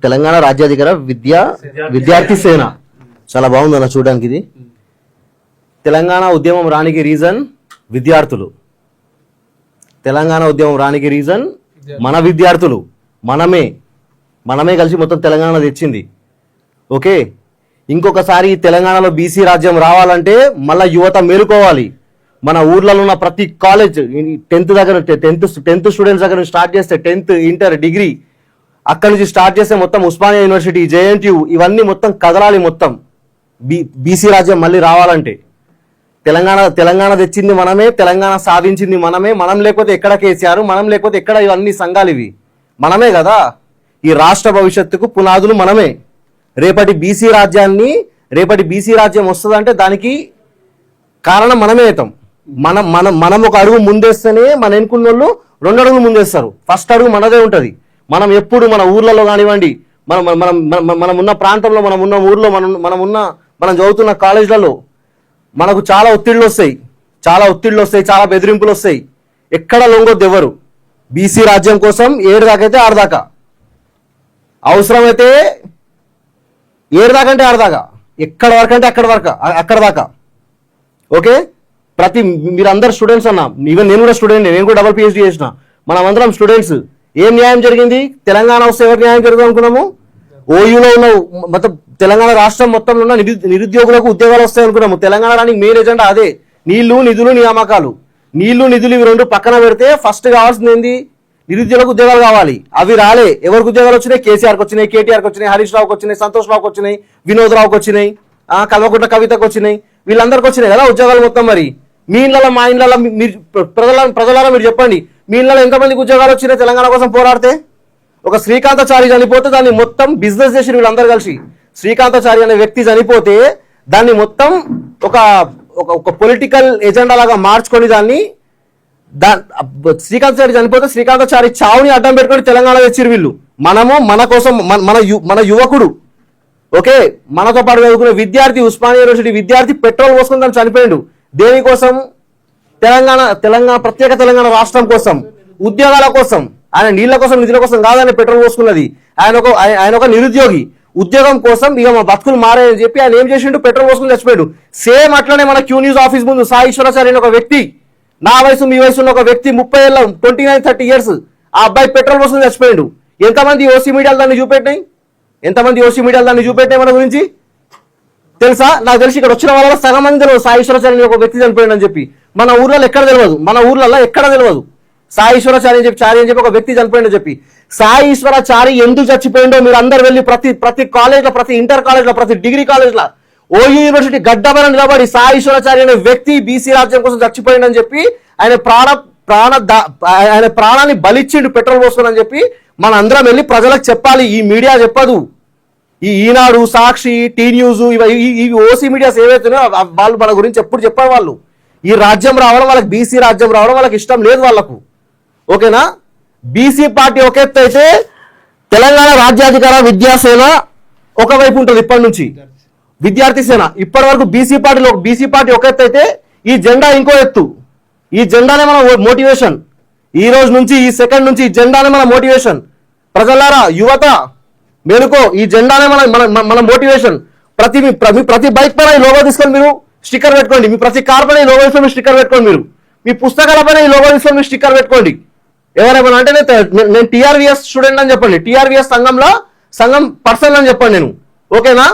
తెలంగాణ రాజ్యాధికార విద్యార్థి సేన. చాలా బాగుంది అన్న చూడడానికి. ఇది తెలంగాణ ఉద్యమం రానికి రీజన్ విద్యార్థులు. తెలంగాణ ఉద్యమం రానికి రీజన్ మన విద్యార్థులు, మనమే కలిసి మొత్తం తెలంగాణ తెచ్చింది. ఓకే, ఇంకొకసారి తెలంగాణలో బీసీ రాజ్యం రావాలంటే మళ్ళీ యువత మేలుకోవాలి. మన ఊర్లలో ఉన్న ప్రతి కాలేజ్ 10th స్టూడెంట్స్ దగ్గర నుంచి స్టార్ట్ చేస్తే 10th, ఇంటర్, డిగ్రీ అక్కడి నుంచి స్టార్ట్ చేస్తే మొత్తం ఉస్మానియా యూనివర్సిటీ, JNTU ఇవన్నీ మొత్తం కదలాలి. మొత్తం బీసీ రాజ్యం మళ్ళీ రావాలంటే తెలంగాణ తెచ్చింది మనమే, తెలంగాణ సాధించింది మనమే. మనం లేకపోతే ఎక్కడ కేసీఆర్, మనం లేకపోతే ఎక్కడ ఇవన్నీ సంఘాలు, ఇవి మనమే కదా. ఈ రాష్ట్ర భవిష్యత్తుకు పునాదులు మనమే. రేపటి బీసీ రాజ్యం వస్తుందంటే దానికి కారణం మనమే అవుతాం. మనం ఒక అడుగు ముందేస్తేనే మన ఎన్నుకున్న వాళ్ళు 2 అడుగులు ముందేస్తారు. ఫస్ట్ అడుగు మనదే ఉంటుంది. మనం ఎప్పుడు మన ఊర్లలో కానివ్వండి, మనం ఉన్న ప్రాంతంలో, మనం ఉన్న ఊర్లో, మనం చదువుతున్న కాలేజీలలో మనకు చాలా ఒత్తిళ్ళు వస్తాయి, చాలా బెదిరింపులు వస్తాయి. ఎక్కడ లొంగొద్దు ఎవరు. బీసీ రాజ్యం కోసం 7 దాకా అయితే 6 దాకా, అవసరమైతే 7 దాకా అంటే 6 దాకా, ఎక్కడ వరకు అంటే అక్కడ దాకా. ఓకే, మీరందరు స్టూడెంట్స్ అన్న, ఈవెన్ నేను కూడా స్టూడెంట్, నేను కూడా డబుల్ PhD చేసిన. మనం అందరం స్టూడెంట్స్. ఏం న్యాయం జరిగింది? తెలంగాణ వస్తే ఎవరు న్యాయం జరుగుతుంది అనుకున్నాము? ఓయూలో ఉన్న మొత్తం తెలంగాణ రాష్ట్రం మొత్తంలో ఉన్న నిరుద్యోగులకు ఉద్యోగాలు వస్తాయి అనుకున్నాము. తెలంగాణ రానికి మెయిన్ ఎజెండా అదే. నీళ్లు, నిధులు, నియామకాలు. నీళ్లు, నిధులు ఇవి 2 పక్కన పెడితే ఫస్ట్ కావాల్సింది ఏంది? నిరుద్యోగులకు ఉద్యోగాలు కావాలి. అవి రాలే. ఎవరికి ఉద్యోగాలు వచ్చినాయి? కేసీఆర్కి వచ్చినాయి, కేటీఆర్కి వచ్చినాయి, హరీష్ రావుకి వచ్చినాయి, సంతోష్ రావుకి వచ్చినాయి, వినోద్ రావుకి వచ్చినాయి, కల్వకుంట్ల కవితకు వచ్చినాయి. వీళ్ళందరికీ వచ్చినాయి కదా ఉద్యోగాలు మొత్తం. మరి మీ ఇళ్ళలో, మా ఇళ్ళలో మీరు ప్రజలారా మీరు చెప్పండి, మీ ఇళ్ళలో ఎంతమందికి ఉద్యోగాలు వచ్చినాయి తెలంగాణ కోసం పోరాడితే? ఒక శ్రీకాంతాచారి చనిపోతే దాన్ని మొత్తం బిజినెస్ చేసి వీళ్ళందరూ కలిసి, శ్రీకాంతాచారి అనే వ్యక్తి చనిపోతే దాన్ని మొత్తం ఒక పొలిటికల్ ఎజెండా లాగా మార్చుకొని శ్రీకాంతాచారి చనిపోతే శ్రీకాంతాచారి చావుని అడ్డం పెట్టుకొని తెలంగాణ తెచ్చిరు వీళ్ళు. మన కోసం మన యువకుడు, ఓకే, మనతో పాటు చదువుకున్న విద్యార్థి, ఉస్మానియా యూనివర్సిటీ విద్యార్థి పెట్రోల్ పోసుకొని దాన్ని చనిపోయాడు. దేనికోసం? ప్రత్యేక తెలంగాణ రాష్ట్రం కోసం, ఉద్యోగాల కోసం. ఆయన నీళ్ల కోసం, నిధుల కోసం కాదని పెట్రోల్ పోసుకున్నది. ఆయన ఒక నిరుద్యోగి. ఉద్యోగం కోసం ఇక మా బతుకులు మారాయని చెప్పి ఆయన ఏం చేసిండు? పెట్రోల్ పోసుకుని చచ్చిపోయాడు. సేమ్ అట్లనే మన క్యూ న్యూస్ ఆఫీస్ ముందు సాయి ఈశ్వరాచార్య అనే ఒక వ్యక్తి, నా వయసు మీ వయసు ఉన్న ఒక వ్యక్తి, 30 ఏళ్ళ 29-30 years, ఆ అబ్బాయి పెట్రోల్ పోసుకుని చచ్చిపోయాడు. ఎంతమంది ఓసీ మీడియాలు దాన్ని చూపెట్టాయి? మన గురించి తెలుసా? నాకు తెలిసి ఇక్కడ వచ్చిన వాళ్ళ సగం మంది తెలియదు సాయి ఈశ్వరాచార్య ఒక వ్యక్తి చనిపోయాడు అని చెప్పి. మన ఊర్లలో ఎక్కడ తెలియదు సాయి ఈశ్వరాచారి అని చెప్పి ఒక వ్యక్తి చనిపోయిందని చెప్పి. సాయి ఈశ్వరాచారి ఎందుకు చచ్చిపోయిండో మీరు అందరు వెళ్ళి ప్రతి కాలేజ్లో, ప్రతి ఇంటర్ కాలేజ్లో, ప్రతి డిగ్రీ కాలేజ్లో, ఓయూ యూనివర్సిటీ గడ్డబర నిలబడి సాయి ఈశ్వరాచారి అనే వ్యక్తి బీసీ రాజ్యం కోసం చచ్చిపోయిండని చెప్పి ఆయన ప్రాణాన్ని బలిచ్చిండు పెట్రోల్ పోసుకుని చెప్పి మన అందరం వెళ్ళి ప్రజలకు చెప్పాలి. ఈ మీడియా చెప్పదు. ఈ ఈనాడు, సాక్షి, టీ న్యూస్, ఇవి ఓసీ మీడియాస్ ఏవైతున్నాయో వాళ్ళు మన గురించి ఎప్పుడు చెప్పారు. వాళ్ళు ఈ రాజ్యం రావడం, వాళ్ళకి బీసీ రాజ్యం రావడం వాళ్ళకి ఇష్టం లేదు వాళ్ళకు. ఓకేనా? బీసీ పార్టీ ఒక ఎత్తు అయితే తెలంగాణ రాజ్యాధికార విద్యాసేన ఒకవైపు ఉంటుంది. ఇప్పటి నుంచి విద్యార్థి సేన. ఇప్పటి వరకు బీసీ పార్టీ ఒక ఎత్తు అయితే ఈ జెండా ఇంకో ఎత్తు. ఈ జెండానే మన మోటివేషన్. ఈ రోజు నుంచి, ఈ సెకండ్ నుంచి ఈ జెండానే మన మోటివేషన్. ప్రజలారా, యువత మేలుకో, ఈ జెండానే మన మోటివేషన్. ప్రతి బైక్ పైన ఈ లోగో తీసుకొని మీరు స్టిక్కర్ పెట్టుకోండి. మీ ప్రతి కార్ పైన ఈ లోగో తీసుకొని స్టిక్కర్ పెట్టుకోండి. మీరు మీ పుస్తకాల పైన ఈ లోగో తీసుకొని మీరు స్టిక్కర్ పెట్టుకోండి. ఎవరైనా అంటే నేను TRVS స్టూడెంట్ అని చెప్పండి, TRVS సంఘం పర్సన్ అని చెప్పండి నేను. ఓకేనా?